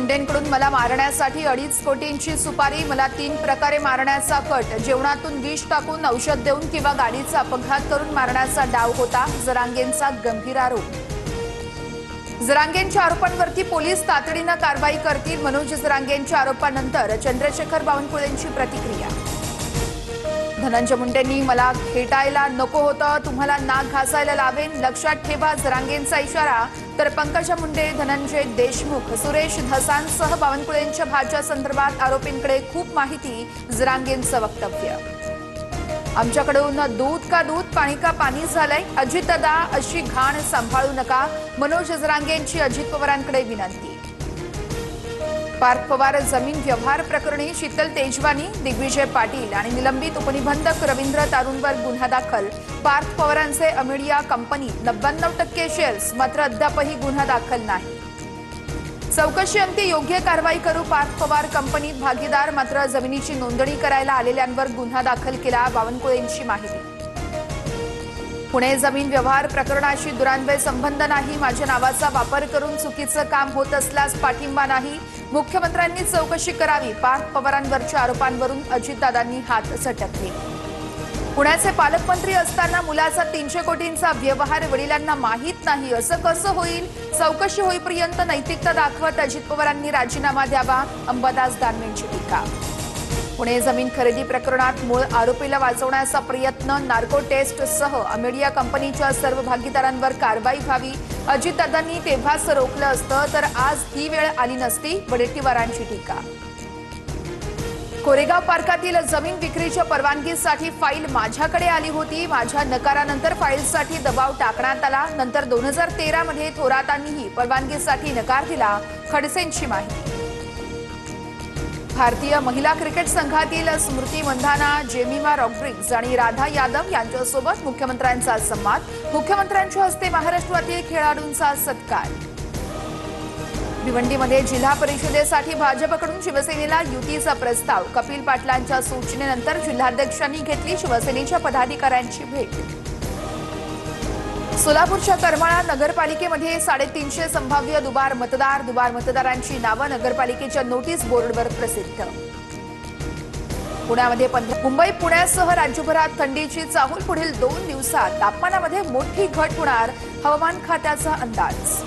मुंडेंकडून मला मारण्यासाठी 2.5 कोटींची सुपारी, मला 3 प्रकारे मारण्याचा कट, जेवणातून विष टाकून औषध देऊन किंवा गाडीचा अपघात करून मारण्याचा डाव होता, जरांगेंचा गंभीर आरोप। जरांगेंच्या आरोपांवरती पोलीस तातडीने कारवाई करतील। मनोज जरांगेंच्या आरोपानंतर चंद्रशेखर बावनकुळेंची प्रतिक्रिया। धनंजय मुंडेंनी मला खेटायला नको होतं, तुम्हाला नाक घासायला लावेन, लक्षात ठेवा, जरांगेंचा इशारा। तर पंकजा मुंडे, धनंजय देशमुख, सुरेश धसांसह बावनकुळेंच्या भाच्या संदर्भात आरोपींकडे खूप माहिती, जरांगेंचं वक्तव्य। आमच्याकडून दूध का दूध, पाणी का पाणी झालंय, अजितदादा अशी घाण सांभाळू नका, मनोज जरांगेंची अजित पवारांकडे विनंती। पार्थ पवार जमीन व्यवहार प्रकरणी शीतल तेजवानी, दिग्विजय पाटील आणि निलंबित उपनिबंधक रवींद्र तारूंवर गुन्हा दाखल। पार्थ पवारांचे अमिडिया कंपनी 99% शेअर्स, मात्र अद्यापही गुन्हा दाखल नाही। चौकशी अंती योग्य कारवाई करू, पार्थ पवार कंपनीत भागीदार, मात्र जमिनीची नोंदणी करायला आलेल्यांवर गुन्हा दाखल केला, बावनकुळेंची माहिती। पुणे जमीन व्यवहार प्रकरणाशी दुरान्वय संबंध नाही, माझ्या नावाचा वापर करून चुकीचं काम होत असल्यास पाठिंबा नाही, मुख्यमंत्र्यांनी चौकशी करावी। पार्थ पवारांवरच्या आरोपांवरून अजितदादांनी हात झटकले। पुण्याचे पालकमंत्री असताना मुलाचा 300 कोटींचा व्यवहार वडिलांना माहीत नाही, असं कसं होईल? चौकशी होईपर्यंत नैतिकता दाखवत अजित पवारांनी राजीनामा द्यावा, अंबादास दानवेंची टीका। पुणे जमीन खरेदी प्रकरणात मूळ आरोपीला वाचवण्याचा प्रयत्न, नार्को टेस्टसह अमिडिया कंपनीच्या सर्व भागीदारांवर कारवाई व्हावी, अजितदादांनी तेव्हाच रोखलं असतं तर आज ही वेळ आली नसती, वडेट्टीवारांची टीका। कोरेगाव पार्कातील जमीन विक्रीच्या परवानगीसाठी फाईल माझ्याकडे आली होती, माझ्या नकारानंतर फाईलसाठी दबाव टाकण्यात आला, नंतर 2013 मध्ये थोरातांनीही परवानगीसाठी नकार दिला, खडसेंची माहिती। भारतीय महिला क्रिकेट संघातील स्मृती मंधाना, जेमिमा रॉड्रिग्ज आणि राधा यादव यांच्यासोबत मुख्यमंत्र्यांचा संवाद, मुख्यमंत्र्यांच्या हस्ते महाराष्ट्रातील खेळाडूंचा सत्कार। भिवंडीमध्ये जिल्हा परिषदेसाठी भाजपकडून शिवसेनेला युतीचा प्रस्ताव, कपिल पाटलांच्या सूचनेनंतर जिल्हाध्यक्षांनी घेतली शिवसेनेच्या पदाधिकाऱ्यांची भेट। सोलापूरच्या करमाळा नगरपालिकेमध्ये 350 संभाव्य दुबार मतदारांची नावं नगरपालिकेच्या नोटीस बोर्डवर प्रसिद्ध। पुण्यामध्ये मुंबई पुण्यासह राज्यभरात थंडीची चाहूल, पुढील 2 दिवसात तापमानामध्ये मोठी घट होणार, हवामान खात्याचा अंदाज।